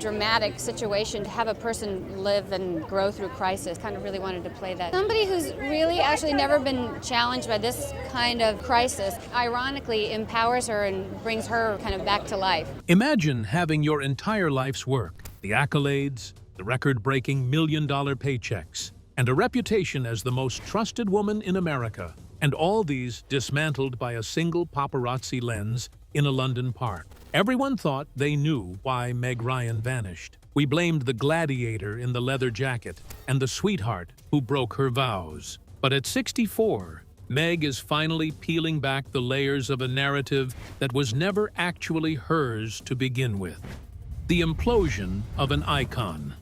Dramatic situation to have a person live and grow through crisis. Kind of really wanted to play that. Somebody who's really actually never been challenged by this kind of crisis, ironically empowers her and brings her kind of back to life. Imagine having your entire life's work, the accolades, the record-breaking million-dollar paychecks, and a reputation as the most trusted woman in America, and all these dismantled by a single paparazzi lens in a London park. Everyone thought they knew why Meg Ryan vanished. We blamed the gladiator in the leather jacket and the sweetheart who broke her vows. But at 64, Meg is finally peeling back the layers of a narrative that was never actually hers to begin with. The implosion of an icon.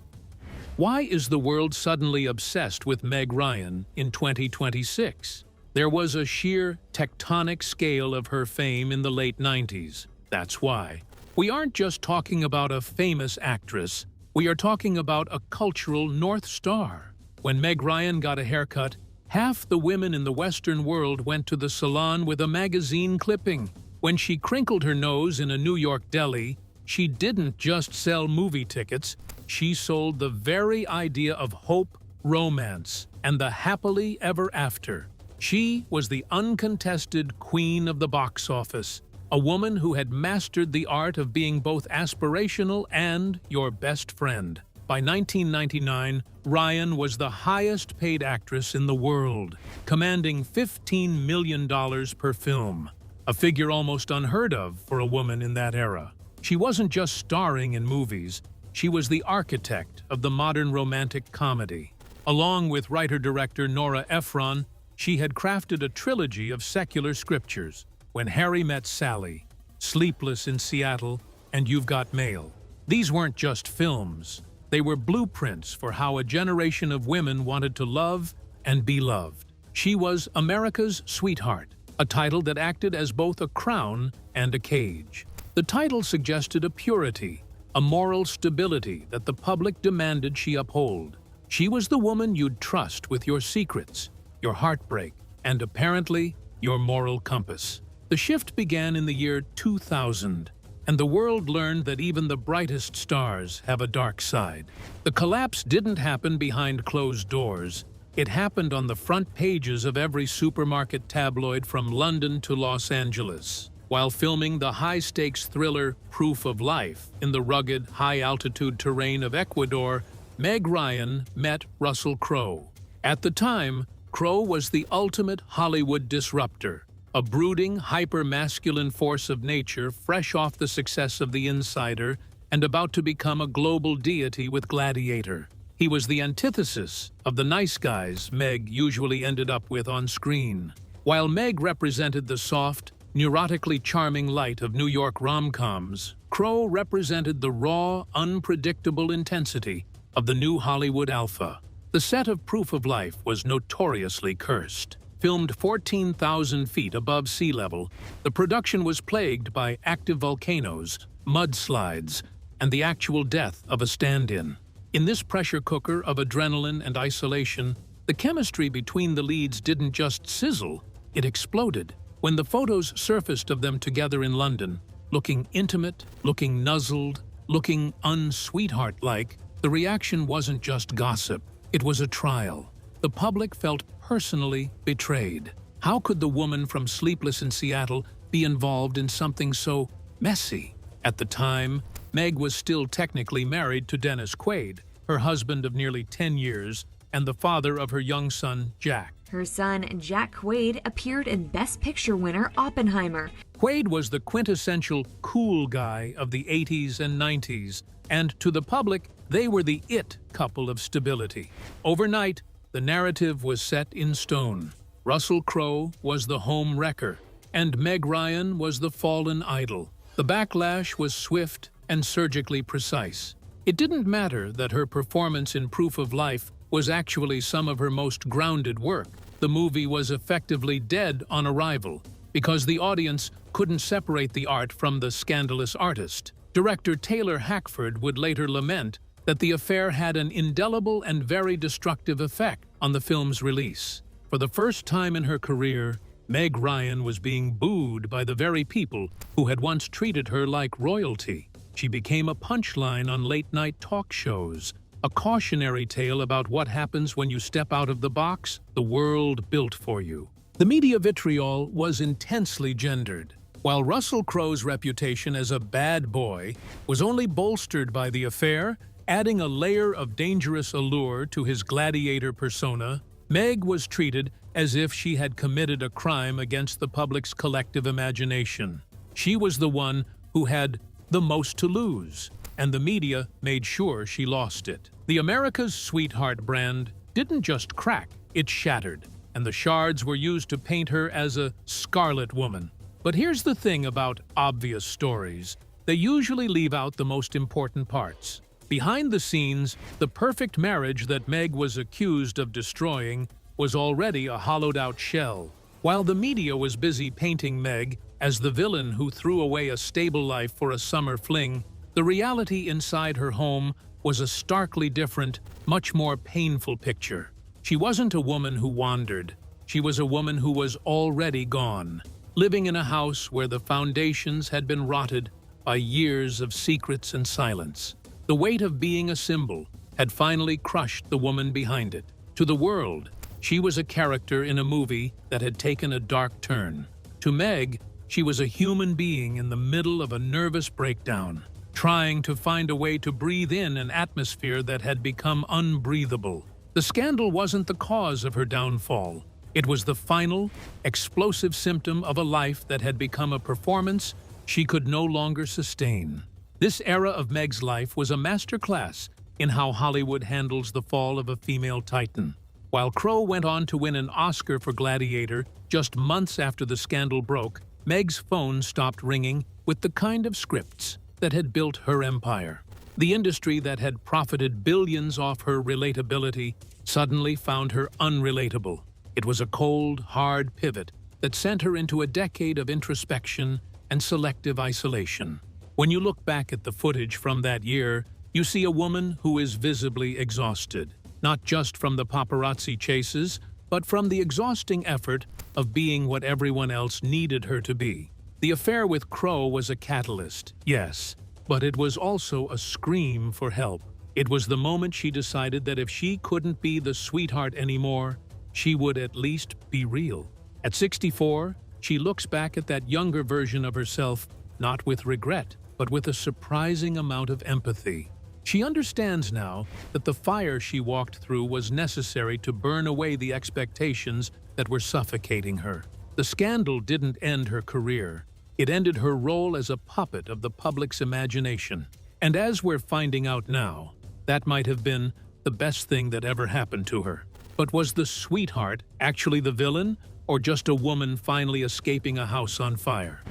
Why is the world suddenly obsessed with Meg Ryan in 2026? There was a sheer tectonic scale of her fame in the late 90s. That's why. We aren't just talking about a famous actress, we are talking about a cultural North Star. When Meg Ryan got a haircut, half the women in the Western world went to the salon with a magazine clipping. When she crinkled her nose in a New York deli, she didn't just sell movie tickets, she sold the very idea of hope, romance, and the happily ever after. She was the uncontested queen of the box office, a woman who had mastered the art of being both aspirational and your best friend. By 1999, Ryan was the highest-paid actress in the world, commanding $15 million per film, a figure almost unheard of for a woman in that era. She wasn't just starring in movies, she was the architect of the modern romantic comedy. Along with writer-director Nora Ephron, she had crafted a trilogy of secular scriptures: When Harry Met Sally, Sleepless in Seattle, and You've Got Mail. These weren't just films, they were blueprints for how a generation of women wanted to love and be loved. She was America's sweetheart, a title that acted as both a crown and a cage. The title suggested a purity, a moral stability that the public demanded she uphold. She was the woman you'd trust with your secrets, your heartbreak, and apparently, your moral compass. The shift began in the year 2000, and the world learned that even the brightest stars have a dark side. The collapse didn't happen behind closed doors. It happened on the front pages of every supermarket tabloid from London to Los Angeles. While filming the high-stakes thriller Proof of Life in the rugged, high-altitude terrain of Ecuador, Meg Ryan met Russell Crowe. At the time, Crowe was the ultimate Hollywood disruptor, a brooding, hyper-masculine force of nature fresh off the success of The Insider and about to become a global deity with Gladiator. He was the antithesis of the nice guys Meg usually ended up with on screen. While Meg represented the soft, neurotically charming light of New York rom-coms, Crowe represented the raw, unpredictable intensity of the new Hollywood alpha. The set of Proof of Life was notoriously cursed. Filmed 14,000 feet above sea level, the production was plagued by active volcanoes, mudslides, and the actual death of a stand-in. In this pressure cooker of adrenaline and isolation, the chemistry between the leads didn't just sizzle, it exploded. When the photos surfaced of them together in London, looking intimate, looking nuzzled, looking unsweetheart-like, the reaction wasn't just gossip, it was a trial. The public felt personally betrayed. How could the woman from Sleepless in Seattle be involved in something so messy? At the time, Meg was still technically married to Dennis Quaid, her husband of nearly 10 years, and the father of her young son, Jack. Her son, Jack Quaid, appeared in Best Picture winner Oppenheimer. Quaid was the quintessential cool guy of the 80s and 90s, and to the public, they were the it couple of stability. Overnight, the narrative was set in stone. Russell Crowe was the home wrecker, and Meg Ryan was the fallen idol. The backlash was swift and surgically precise. It didn't matter that her performance in Proof of Life was actually some of her most grounded work. The movie was effectively dead on arrival because the audience couldn't separate the art from the scandalous artist. Director Taylor Hackford would later lament that the affair had an indelible and very destructive effect on the film's release. For the first time in her career, Meg Ryan was being booed by the very people who had once treated her like royalty. She became a punchline on late-night talk shows, a cautionary tale about what happens when you step out of the box the world built for you. The media vitriol was intensely gendered, while Russell Crowe's reputation as a bad boy was only bolstered by the affair, adding a layer of dangerous allure to his gladiator persona. Meg was treated as if she had committed a crime against the public's collective imagination. She was the one who had the most to lose, and the media made sure she lost it. The America's Sweetheart brand didn't just crack, it shattered, and the shards were used to paint her as a scarlet woman. But here's the thing about obvious stories. They usually leave out the most important parts. Behind the scenes, the perfect marriage that Meg was accused of destroying was already a hollowed-out shell. While the media was busy painting Meg as the villain who threw away a stable life for a summer fling, the reality inside her home was a starkly different, much more painful picture. She wasn't a woman who wandered. She was a woman who was already gone, living in a house where the foundations had been rotted by years of secrets and silence. The weight of being a symbol had finally crushed the woman behind it. To the world, she was a character in a movie that had taken a dark turn. To Meg, she was a human being in the middle of a nervous breakdown, trying to find a way to breathe in an atmosphere that had become unbreathable. The scandal wasn't the cause of her downfall. It was the final, explosive symptom of a life that had become a performance she could no longer sustain. This era of Meg's life was a masterclass in how Hollywood handles the fall of a female titan. While Crowe went on to win an Oscar for Gladiator just months after the scandal broke, Meg's phone stopped ringing with the kind of scripts that had built her empire. The industry that had profited billions off her relatability suddenly found her unrelatable. It was a cold, hard pivot that sent her into a decade of introspection and selective isolation. When you look back at the footage from that year, you see a woman who is visibly exhausted, not just from the paparazzi chases, but from the exhausting effort of being what everyone else needed her to be. The affair with Crowe was a catalyst, yes, but it was also a scream for help. It was the moment she decided that if she couldn't be the sweetheart anymore, she would at least be real. At 64, she looks back at that younger version of herself, not with regret, but with a surprising amount of empathy. She understands now that the fire she walked through was necessary to burn away the expectations that were suffocating her. The scandal didn't end her career. It ended her role as a puppet of the public's imagination. And as we're finding out now, that might have been the best thing that ever happened to her. But was the sweetheart actually the villain, or just a woman finally escaping a house on fire?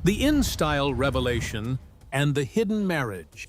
The in-style revelation and the hidden marriage.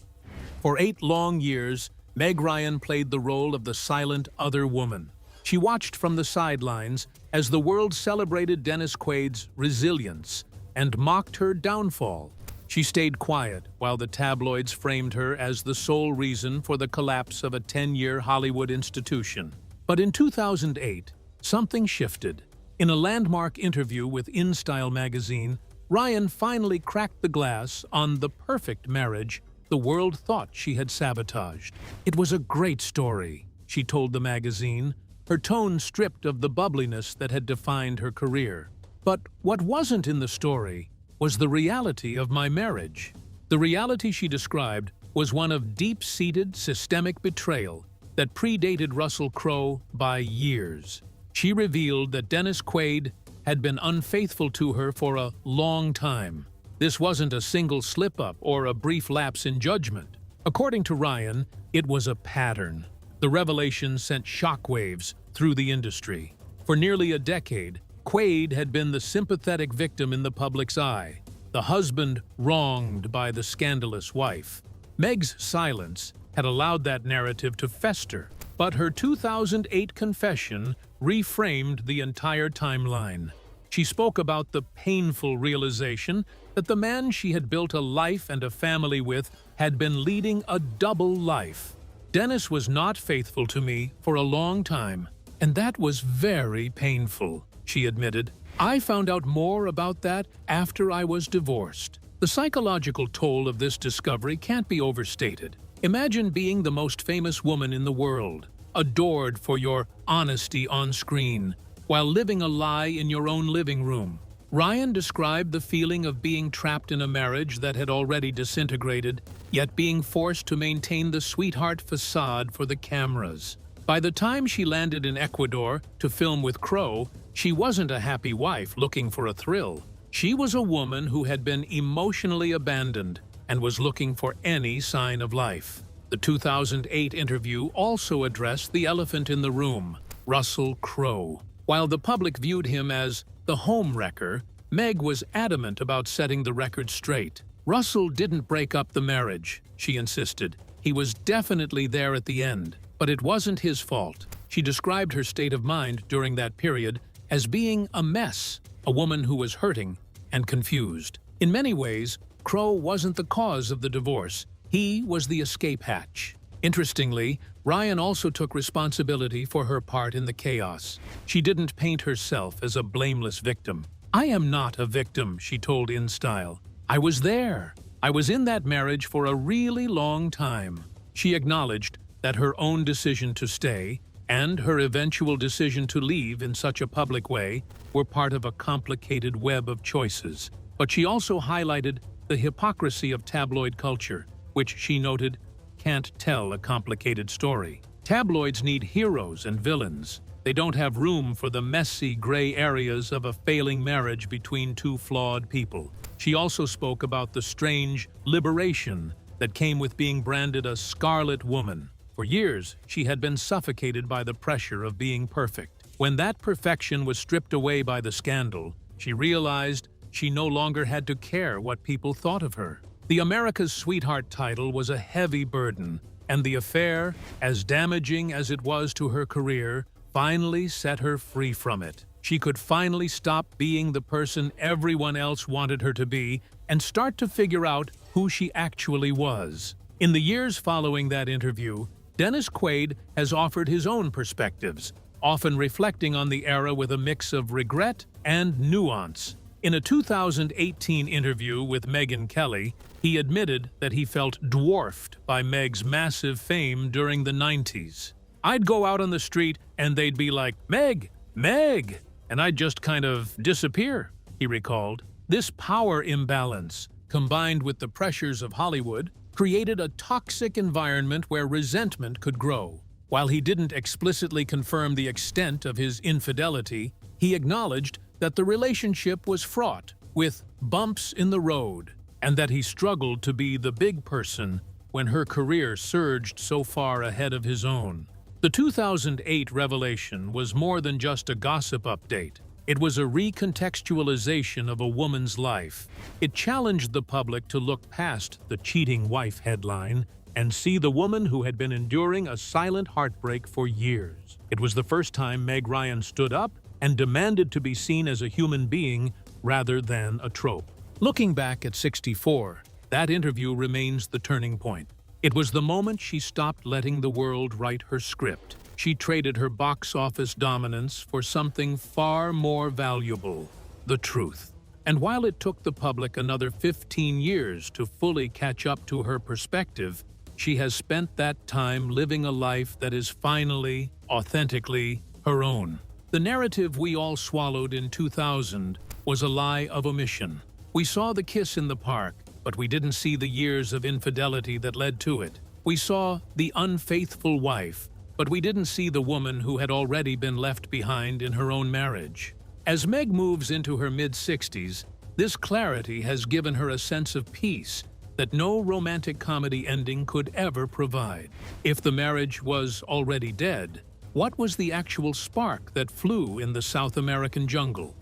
For 8 long years, Meg Ryan played the role of the silent other woman. She watched from the sidelines as the world celebrated Dennis Quaid's resilience and mocked her downfall. She stayed quiet while the tabloids framed her as the sole reason for the collapse of a 10-year Hollywood institution. But in 2008, something shifted. In a landmark interview with InStyle magazine, Ryan finally cracked the glass on the perfect marriage the world thought she had sabotaged. It was a great story, she told the magazine, her tone stripped of the bubbliness that had defined her career. But what wasn't in the story was the reality of my marriage. The reality she described was one of deep-seated systemic betrayal that predated Russell Crowe by years. She revealed that Dennis Quaid had been unfaithful to her for a long time. This wasn't a single slip-up or a brief lapse in judgment. According to Ryan, it was a pattern. The revelation sent shockwaves through the industry. For nearly a decade, Quaid had been the sympathetic victim in the public's eye, the husband wronged by the scandalous wife. Meg's silence had allowed that narrative to fester, but her 2008 confession reframed the entire timeline. She spoke about the painful realization that the man she had built a life and a family with had been leading a double life. Dennis was not faithful to me for a long time, and that was very painful, she admitted. I found out more about that after I was divorced. The The psychological toll of this discovery can't be overstated. Imagine being the most famous woman in the world, adored for your honesty on screen, while living a lie in your own living room. Ryan described the feeling of being trapped in a marriage that had already disintegrated, yet being forced to maintain the sweetheart facade for the cameras. By the time she landed in Ecuador to film with Crowe, she wasn't a happy wife looking for a thrill. She was a woman who had been emotionally abandoned and was looking for any sign of life. The 2008 interview also addressed the elephant in the room, Russell Crowe. While the public viewed him as the home wrecker, Meg was adamant about setting the record straight. Russell didn't break up the marriage, she insisted. He was definitely there at the end, but it wasn't his fault. She described her state of mind during that period as being a mess, a woman who was hurting and confused. In many ways, Crowe wasn't the cause of the divorce. He was the escape hatch. Interestingly, Ryan also took responsibility for her part in the chaos. She didn't paint herself as a blameless victim. "I am not a victim," she told InStyle. "I was there. I was in that marriage for a really long time." She acknowledged that her own decision to stay and her eventual decision to leave in such a public way were part of a complicated web of choices. But she also highlighted the hypocrisy of tabloid culture, which she noted can't tell a complicated story. Tabloids need heroes and villains. They don't have room for the messy gray areas of a failing marriage between two flawed people. She also spoke about the strange liberation that came with being branded a scarlet woman. For years, she had been suffocated by the pressure of being perfect. When that perfection was stripped away by the scandal, she realized she no longer had to care what people thought of her. The America's Sweetheart title was a heavy burden, and the affair, as damaging as it was to her career, finally set her free from it. She could finally stop being the person everyone else wanted her to be and start to figure out who she actually was. In the years following that interview, Dennis Quaid has offered his own perspectives, often reflecting on the era with a mix of regret and nuance. In a 2018 interview with Megyn Kelly, he admitted that he felt dwarfed by Meg's massive fame during the 90s. "I'd go out on the street and they'd be like, 'Meg, Meg,' and I'd just kind of disappear," he recalled. This power imbalance, combined with the pressures of Hollywood, created a toxic environment where resentment could grow. While he didn't explicitly confirm the extent of his infidelity, he acknowledged that the relationship was fraught with bumps in the road, and that he struggled to be the big person when her career surged so far ahead of his own. The 2008 revelation was more than just a gossip update. It was a recontextualization of a woman's life. It challenged the public to look past the cheating wife headline and see the woman who had been enduring a silent heartbreak for years. It was the first time Meg Ryan stood up and demanded to be seen as a human being rather than a trope. Looking back at 64, that interview remains the turning point. It was the moment she stopped letting the world write her script. She traded her box office dominance for something far more valuable: the truth. And while it took the public another 15 years to fully catch up to her perspective, she has spent that time living a life that is finally, authentically, her own. The narrative we all swallowed in 2000 was a lie of omission. We saw the kiss in the park, but we didn't see the years of infidelity that led to it. We saw the unfaithful wife, but we didn't see the woman who had already been left behind in her own marriage. As Meg moves into her mid-60s, this clarity has given her a sense of peace that no romantic comedy ending could ever provide. If the marriage was already dead, what was the actual spark that flew in the South American jungle?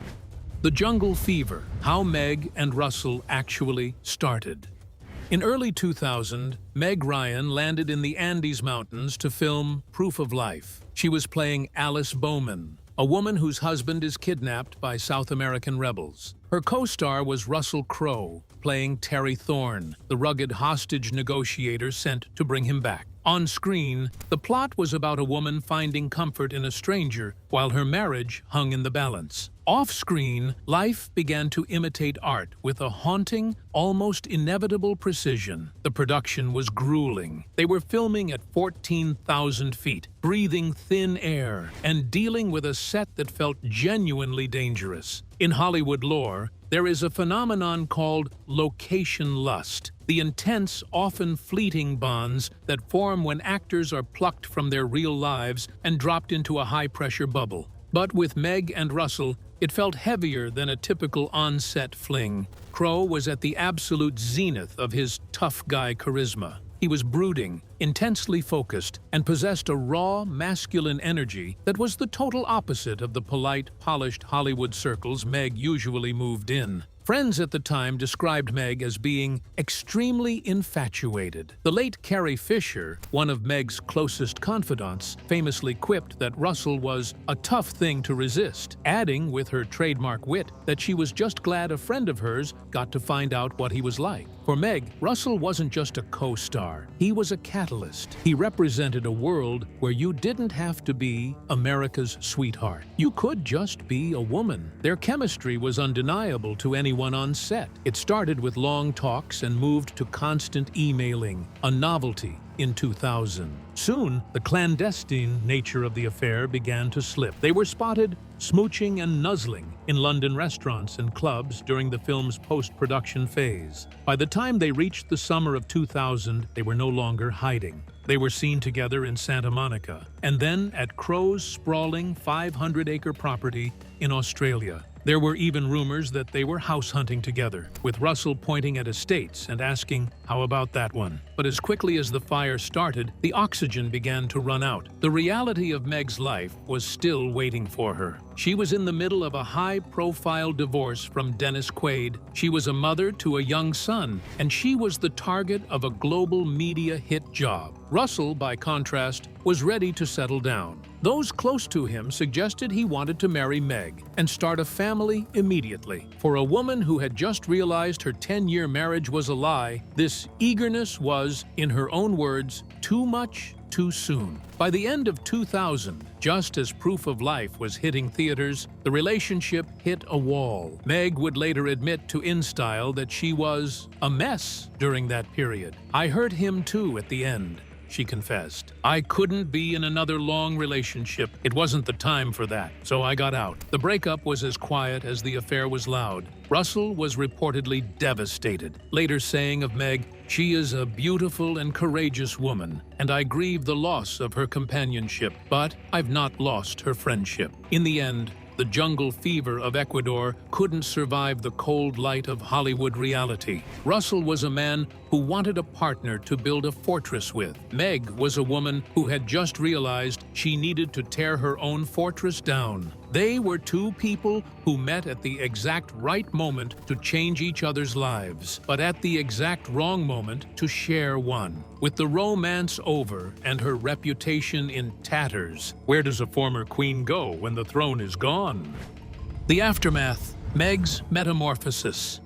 The jungle fever, how Meg and Russell actually started. In early 2000, Meg Ryan landed in the Andes Mountains to film Proof of Life. She was playing Alice Bowman, a woman whose husband is kidnapped by South American rebels. Her co-star was Russell Crowe, playing Terry Thorne, the rugged hostage negotiator sent to bring him back. On screen, the plot was about a woman finding comfort in a stranger while her marriage hung in the balance. Off-screen, life began to imitate art with a haunting, almost inevitable precision. The production was grueling. They were filming at 14,000 feet, breathing thin air, and dealing with a set that felt genuinely dangerous. In Hollywood lore, there is a phenomenon called location lust, the intense, often fleeting bonds that form when actors are plucked from their real lives and dropped into a high-pressure bubble. But with Meg and Russell, it felt heavier than a typical on-set fling. Crowe was at the absolute zenith of his tough guy charisma. He was brooding, intensely focused, and possessed a raw, masculine energy that was the total opposite of the polite, polished Hollywood circles Meg usually moved in. Friends at the time described Meg as being extremely infatuated. The late Carrie Fisher, one of Meg's closest confidants, famously quipped that Russell was a tough thing to resist, adding with her trademark wit that she was just glad a friend of hers got to find out what he was like. For Meg, Russell wasn't just a co-star. He was a catalyst. He represented a world where you didn't have to be America's sweetheart. You could just be a woman. Their chemistry was undeniable to anyone on set. It started with long talks and moved to constant emailing, a novelty in 2000. Soon, the clandestine nature of the affair began to slip. They were spotted smooching and nuzzling in London restaurants and clubs during the film's post-production phase. By the time they reached the summer of 2000, they were no longer hiding. They were seen together in Santa Monica, and then at Crowe's sprawling 500-acre property in Australia. There were even rumors that they were house hunting together, with Russell pointing at estates and asking, "How about that one?" But as quickly as the fire started, the oxygen began to run out. The reality of Meg's life was still waiting for her. She was in the middle of a high-profile divorce from Dennis Quaid. She was a mother to a young son, and she was the target of a global media hit job. Russell, by contrast, was ready to settle down. Those close to him suggested he wanted to marry Meg and start a family immediately. For a woman who had just realized her 10-year marriage was a lie, this eagerness was, in her own words, too much, too soon. By the end of 2000, just as Proof of Life was hitting theaters, the relationship hit a wall. Meg would later admit to InStyle that she was a mess during that period. "I hurt him too at the end," she confessed. "I couldn't be in another long relationship. It wasn't the time for that, so I got out." The breakup was as quiet as the affair was loud. Russell was reportedly devastated, later saying of Meg, "She is a beautiful and courageous woman, and I grieve the loss of her companionship, but I've not lost her friendship." In the end, the jungle fever of Ecuador couldn't survive the cold light of Hollywood reality. Russell was a man who wanted a partner to build a fortress with. Meg was a woman who had just realized she needed to tear her own fortress down. They were two people who met at the exact right moment to change each other's lives, but at the exact wrong moment to share one. With the romance over and her reputation in tatters, where does a former queen go when the throne is gone? The aftermath, Meg's metamorphosis.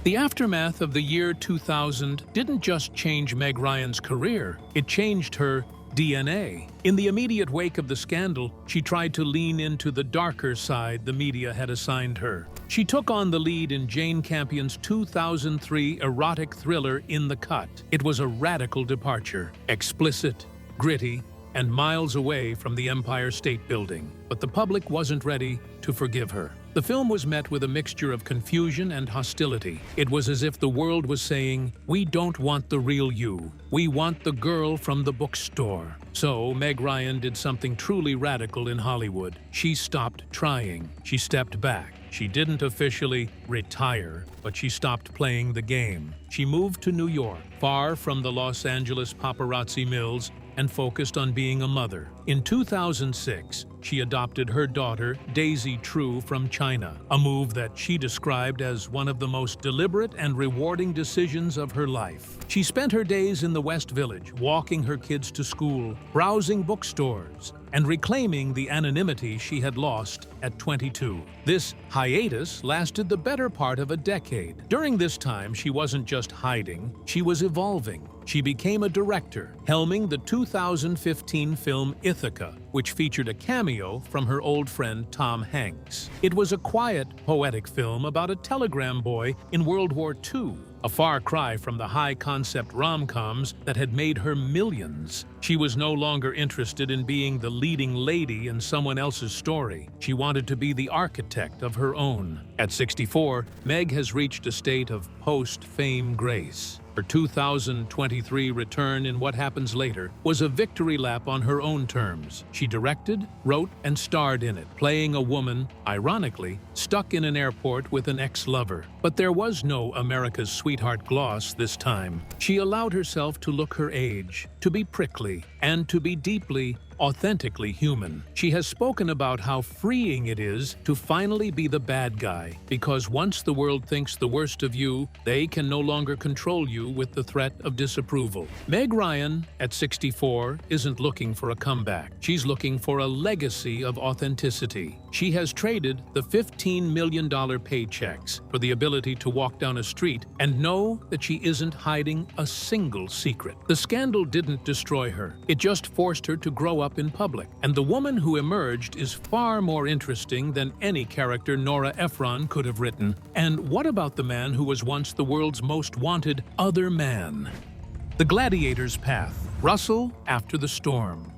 The aftermath of the year 2000 didn't just change Meg Ryan's career, it changed her DNA. In the immediate wake of the scandal, she tried to lean into the darker side the media had assigned her. She took on the lead in Jane Campion's 2003 erotic thriller In the Cut. It was a radical departure, explicit, gritty, and miles away from the Empire State Building. But the public wasn't ready to forgive her. The film was met with a mixture of confusion and hostility. It was as if the world was saying, "We don't want the real you. We want the girl from the bookstore." So Meg Ryan did something truly radical in Hollywood. She stopped trying. She stepped back. She didn't officially retire, but she stopped playing the game. She moved to New York, far from the Los Angeles paparazzi mills, and focused on being a mother. In 2006, she adopted her daughter, Daisy True, from China, a move that she described as one of the most deliberate and rewarding decisions of her life. She spent her days in the West Village, walking her kids to school, browsing bookstores, and reclaiming the anonymity she had lost at 22. This hiatus lasted the better part of a decade. During this time, she wasn't just hiding, she was evolving. she became a director, helming the 2015 film Ithaca, which featured a cameo from her old friend Tom Hanks. It was a quiet, poetic film about a telegram boy in World War II, a far cry from the high-concept rom-coms that had made her millions. She was no longer interested in being the leading lady in someone else's story. She wanted to be the architect of her own. At 64, Meg has reached a state of post-fame grace. Her 2023 return in What Happens Later was a victory lap on her own terms. She directed, wrote, and starred in it, playing a woman, ironically, stuck in an airport with an ex-lover. But there was no America's Sweetheart gloss this time. She allowed herself to look her age, to be prickly, and to be deeply, authentically human. She has spoken about how freeing it is to finally be the bad guy, because once the world thinks the worst of you, they can no longer control you with the threat of disapproval. Meg Ryan, at 64, isn't looking for a comeback. She's looking for a legacy of authenticity. She has traded the $15 million paychecks for the ability to walk down a street and know that she isn't hiding a single secret. The scandal didn't destroy her. It just forced her to grow up in public. And the woman who emerged is far more interesting than any character Nora Ephron could have written. And what about the man who was once the world's most wanted other man? The Gladiator's path. Russell after the storm.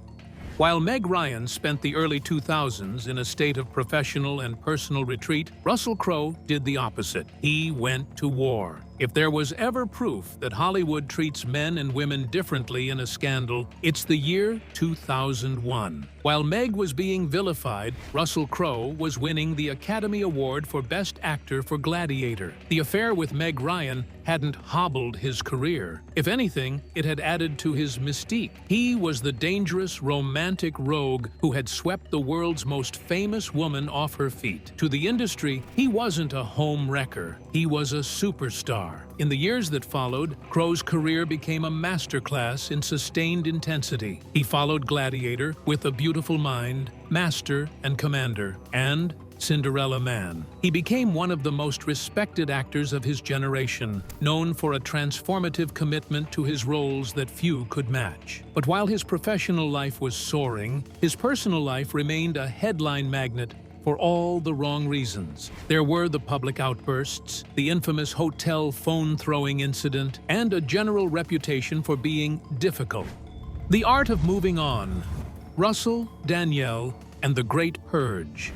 While Meg Ryan spent the early 2000s in a state of professional and personal retreat, Russell Crowe did the opposite. He went to war. If there was ever proof that Hollywood treats men and women differently in a scandal, it's the year 2001. While Meg was being vilified, Russell Crowe was winning the Academy Award for Best Actor for Gladiator. The affair with Meg Ryan hadn't hobbled his career. If anything, it had added to his mystique. He was the dangerous, romantic rogue who had swept the world's most famous woman off her feet. To the industry, he wasn't a home wrecker. He was a superstar. In the years that followed, Crowe's career became a masterclass in sustained intensity. He followed Gladiator, With a Beautiful Mind, Master and Commander, and Cinderella Man. He became one of the most respected actors of his generation, known for a transformative commitment to his roles that few could match. But while his professional life was soaring, his personal life remained a headline magnet for all the wrong reasons. There were the public outbursts, the infamous hotel phone-throwing incident, and a general reputation for being difficult. The Art of Moving On. Russell, Danielle, and the Great Purge.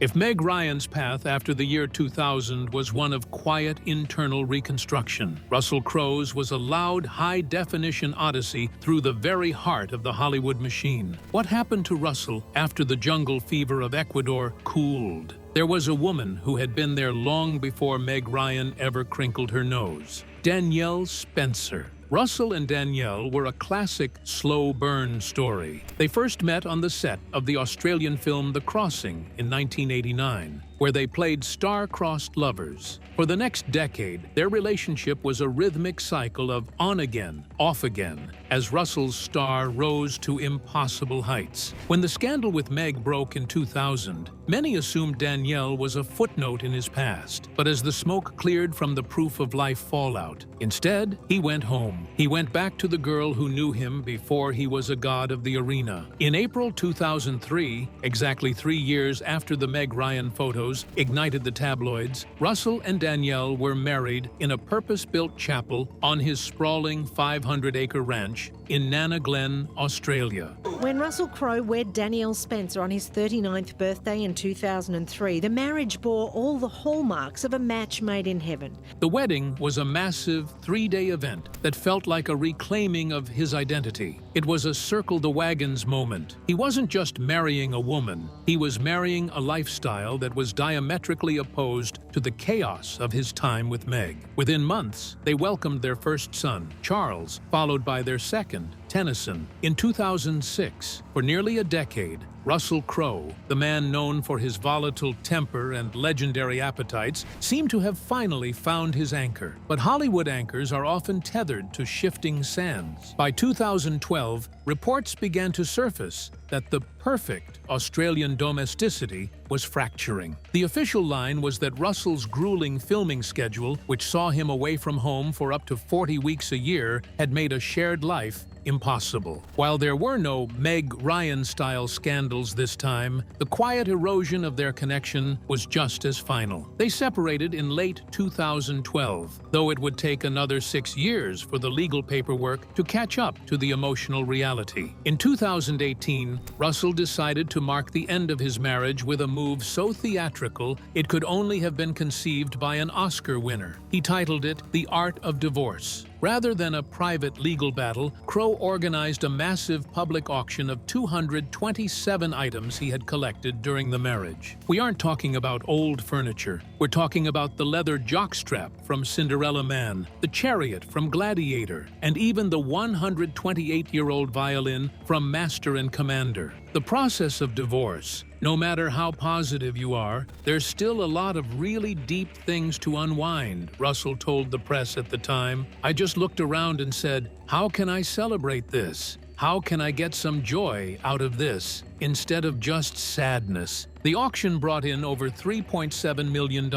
If Meg Ryan's path after the year 2000 was one of quiet internal reconstruction, Russell Crowe's was a loud, high-definition odyssey through the very heart of the Hollywood machine. What happened to Russell after the jungle fever of Ecuador cooled? There was a woman who had been there long before Meg Ryan ever crinkled her nose. Danielle Spencer. Russell and Danielle were a classic slow burn story. They first met on the set of the Australian film The Crossing in 1989, where they played star-crossed lovers. For the next decade, their relationship was a rhythmic cycle of on again, off again, as Russell's star rose to impossible heights. When the scandal with Meg broke in 2000, many assumed Danielle was a footnote in his past. But as the smoke cleared from the proof of life fallout, instead, he went home. He went back to the girl who knew him before he was a god of the arena. In April 2003, exactly 3 years after the Meg Ryan photos ignited the tabloids, Russell and Danielle were married in a purpose-built chapel on his sprawling 500-acre ranch in Nana Glen, Australia. When Russell Crowe wed Danielle Spencer on his 39th birthday in 2003, the marriage bore all the hallmarks of a match made in heaven. The wedding was a massive 3-day event that felt like a reclaiming of his identity. It was a circle the wagons moment. He wasn't just marrying a woman, he was marrying a lifestyle that was diametrically opposed to the chaos of his time with Meg. Within months, they welcomed their first son, Charles, followed by their second, Tennyson. In 2006, for nearly a decade, Russell Crowe, the man known for his volatile temper and legendary appetites, seemed to have finally found his anchor. But Hollywood anchors are often tethered to shifting sands. By 2012, reports began to surface that the perfect Australian domesticity was fracturing. The official line was that Russell's grueling filming schedule, which saw him away from home for up to 40 weeks a year, had made a shared life impossible. While there were no Meg Ryan-style scandals this time, the quiet erosion of their connection was just as final. They separated in late 2012, though it would take another 6 years for the legal paperwork to catch up to the emotional reality. In 2018, Russell decided to mark the end of his marriage with a move so theatrical it could only have been conceived by an Oscar winner. He titled it The Art of Divorce. Rather than a private legal battle, Crowe organized a massive public auction of 227 items he had collected during the marriage. We aren't talking about old furniture. We're talking about the leather jockstrap from Cinderella Man, the chariot from Gladiator, and even the 128-year-old violin from Master and Commander. The process of divorce, no matter how positive you are, there's still a lot of really deep things to unwind, Russell told the press at the time. I just looked around and said, how can I celebrate this? How can I get some joy out of this instead of just sadness? The auction brought in over $3.7 million,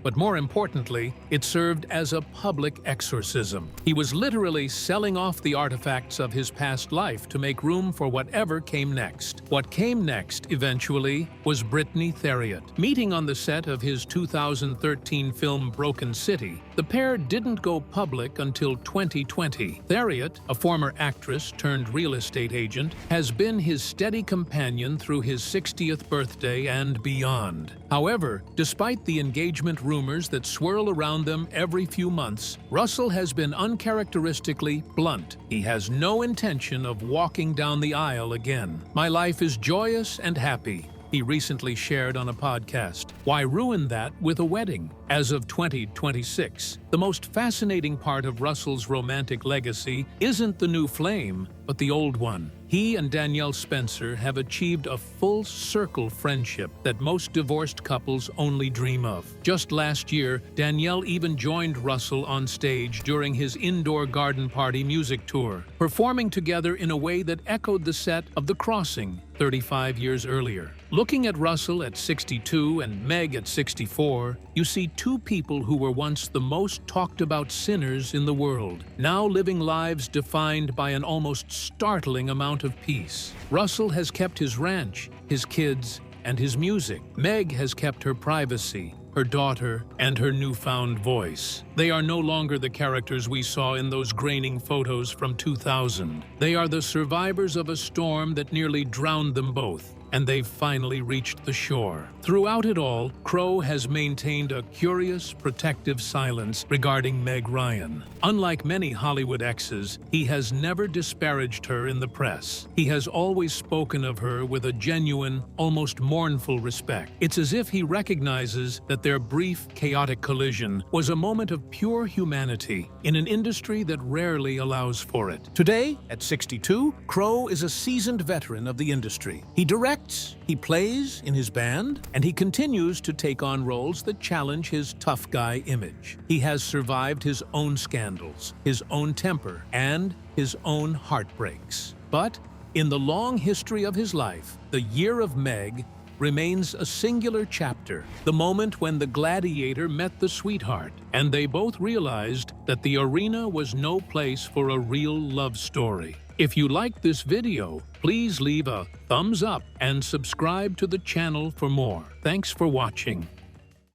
but more importantly, it served as a public exorcism. He was literally selling off the artifacts of his past life to make room for whatever came next. What came next, eventually, was Brittany Theriot. Meeting on the set of his 2013 film Broken City, the pair didn't go public until 2020. Theriot, a former actress turned real estate agent, has been his steady companion through his 60th birthday and beyond. However, despite the engagement rumors that swirl around them every few months, Russell has been uncharacteristically blunt. He has no intention of walking down the aisle again. My life is joyous and happy, he recently shared on a podcast. Why ruin that with a wedding? As of 2026, the most fascinating part of Russell's romantic legacy isn't the new flame, but the old one. He and Danielle Spencer have achieved a full-circle friendship that most divorced couples only dream of. Just last year, Danielle even joined Russell on stage during his indoor garden party music tour, performing together in a way that echoed the set of The Crossing 35 years earlier. Looking at Russell at 62 and Meg at 64, you see two people who were once the most talked about sinners in the world, now living lives defined by an almost startling amount of peace. Russell has kept his ranch, his kids, and his music. Meg has kept her privacy, her daughter, and her newfound voice. They are no longer the characters we saw in those graining photos from 2000. They are the survivors of a storm that nearly drowned them both, and they've finally reached the shore. Throughout it all, Crowe has maintained a curious, protective silence regarding Meg Ryan. Unlike many Hollywood exes, he has never disparaged her in the press. He has always spoken of her with a genuine, almost mournful respect. It's as if he recognizes that their brief, chaotic collision was a moment of pure humanity in an industry that rarely allows for it. Today, at 62, Crowe is a seasoned veteran of the industry. He directs, he plays in his band, and he continues to take on roles that challenge his tough guy image. He has survived his own scandals, his own temper, and his own heartbreaks. But in the long history of his life, the year of Meg remains a singular chapter, the moment when the gladiator met the sweetheart, and they both realized that the arena was no place for a real love story. If you liked this video, please leave a thumbs up and subscribe to the channel for more. Thanks for watching.